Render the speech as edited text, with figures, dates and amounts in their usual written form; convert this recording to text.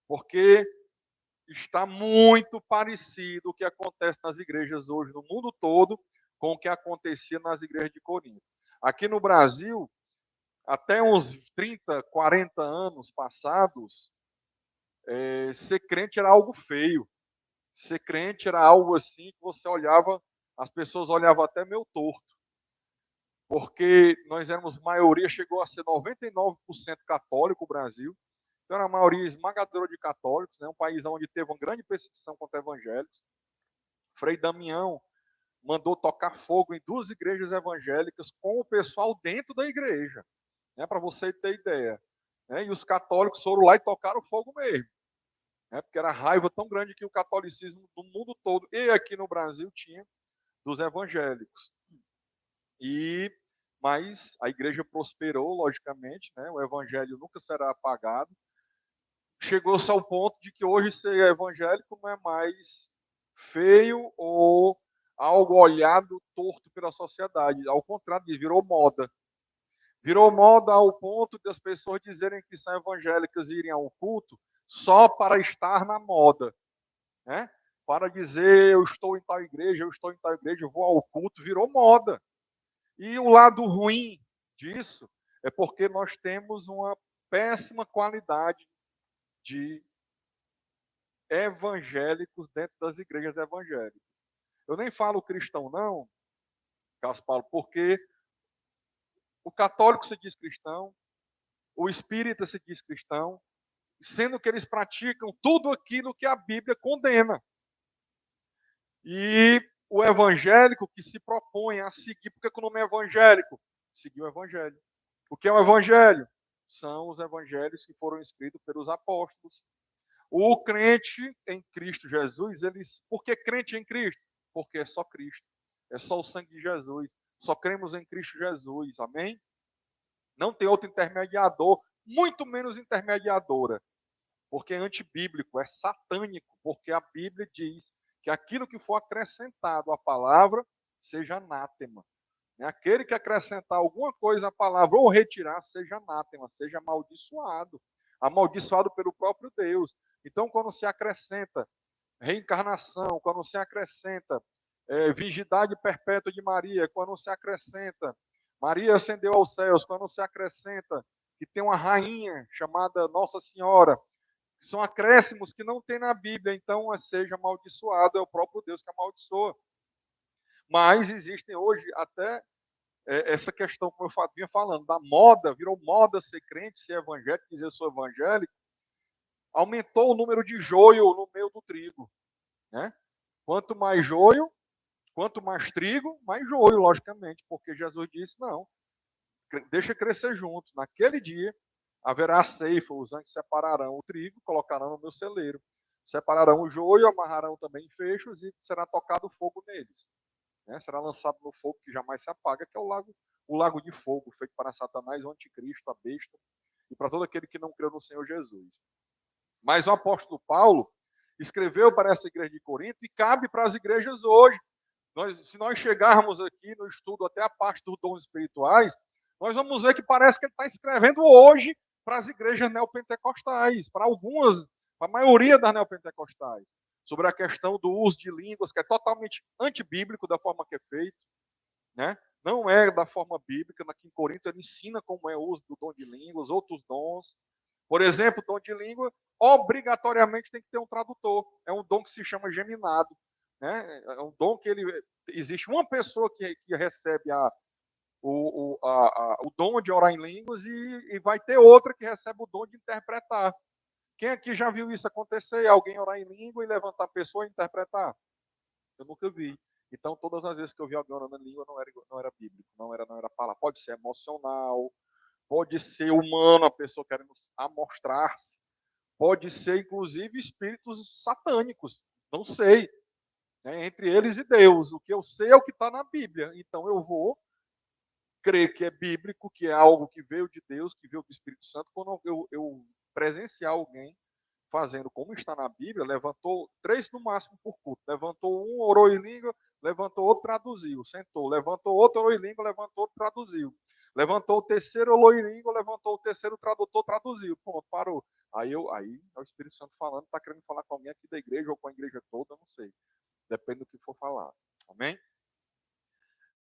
porque está muito parecido o que acontece nas igrejas hoje no mundo todo com o que acontecia nas igrejas de Corinto. Aqui no Brasil, até uns 30, 40 anos passados, ser crente era algo feio. Ser crente era algo assim que você olhava, as pessoas olhavam até meio torto, porque nós éramos maioria, chegou a ser 99% católico o Brasil, então era a maioria esmagadora de católicos, né? Um país onde teve uma grande perseguição contra evangélicos. Frei Damião mandou tocar fogo em 2 igrejas evangélicas com o pessoal dentro da igreja, né? Para você ter ideia. Né? E os católicos foram lá e tocaram fogo mesmo, né? Porque era raiva tão grande que o catolicismo do mundo todo, e aqui no Brasil, tinha dos evangélicos. E mas a igreja prosperou, logicamente, né? O evangelho nunca será apagado. Chegou-se ao ponto de que hoje ser evangélico não é mais feio ou algo olhado torto pela sociedade. Ao contrário, virou moda. Virou moda ao ponto de as pessoas dizerem que são evangélicas e irem ao culto só para estar na moda, né? Para dizer, eu estou em tal igreja, eu estou em tal igreja, eu vou ao culto, virou moda. E o lado ruim disso é porque nós temos uma péssima qualidade de evangélicos dentro das igrejas evangélicas. Eu nem falo cristão, não, Carlos Paulo, porque o católico se diz cristão, o espírita se diz cristão, sendo que eles praticam tudo aquilo que a Bíblia condena. E o evangélico que se propõe a seguir, porque o nome é evangélico, seguir o evangelho. O que é o evangelho? São os evangelhos que foram escritos pelos apóstolos. O crente em Cristo Jesus, por que crente em Cristo? Porque é só Cristo. É só o sangue de Jesus. Só cremos em Cristo Jesus. Amém? Não tem outro intermediador, muito menos intermediadora. Porque é antibíblico, é satânico. Porque a Bíblia diz que aquilo que for acrescentado à palavra seja anátema. Aquele que acrescentar alguma coisa à palavra ou retirar, seja anátema, seja amaldiçoado. Amaldiçoado pelo próprio Deus. Então, quando se acrescenta reencarnação, quando se acrescenta virgindade perpétua de Maria, quando se acrescenta Maria ascendeu aos céus, quando se acrescenta que tem uma rainha chamada Nossa Senhora, são acréscimos que não tem na Bíblia, então seja amaldiçoado, é o próprio Deus que amaldiçoa. Mas existem hoje até essa questão, como eu vinha falando, da moda, virou moda ser crente, ser evangélico, dizer eu sou evangélico, aumentou o número de joio no meio do trigo. Né? Quanto mais joio, quanto mais trigo, mais joio, logicamente, porque Jesus disse, não, deixa crescer junto. Naquele dia, haverá a ceifa, os anjos separarão o trigo, colocarão no meu celeiro. Separarão o joio, amarrarão também em fechos e será tocado fogo neles. Né? Será lançado no fogo que jamais se apaga, que é o lago de fogo, feito para Satanás, o anticristo, a besta, e para todo aquele que não creu no Senhor Jesus. Mas o apóstolo Paulo escreveu para essa igreja de Corinto e cabe para as igrejas hoje. Se nós chegarmos aqui no estudo até a parte dos dons espirituais, nós vamos ver que parece que ele está escrevendo hoje para as igrejas neopentecostais, para algumas, para a maioria das neopentecostais, sobre a questão do uso de línguas, que é totalmente antibíblico da forma que é feito, né? Não é da forma bíblica. Aqui em Corinto ele ensina como é o uso do dom de línguas, outros dons. Por exemplo, o dom de língua, obrigatoriamente tem que ter um tradutor. É um dom que se chama geminado. Né? É um dom que existe uma pessoa que recebe o dom de orar em línguas e vai ter outra que recebe o dom de interpretar. Quem aqui já viu isso acontecer? Alguém orar em língua e levantar a pessoa e interpretar? Eu nunca vi. Então, todas as vezes que eu vi alguém orando em língua, não era bíblico, não era palavra. Pode ser emocional, pode ser humano, a pessoa querendo amostrar-se, pode ser, inclusive, espíritos satânicos, não sei, né? Entre eles e Deus. O que eu sei é o que está na Bíblia, então eu vou crer que é bíblico, que é algo que veio de Deus, que veio do Espírito Santo, quando eu presenciar alguém fazendo como está na Bíblia, levantou 3 no máximo por culto. Levantou um, orou em língua, levantou outro, traduziu. Sentou, levantou outro, orou em língua, levantou outro, traduziu. Levantou o terceiro loirinho, levantou o terceiro tradutor, traduziu. Pronto, parou. Aí é o Espírito Santo falando, está querendo falar com alguém aqui da igreja ou com a igreja toda, não sei. Depende do que for falar. Amém?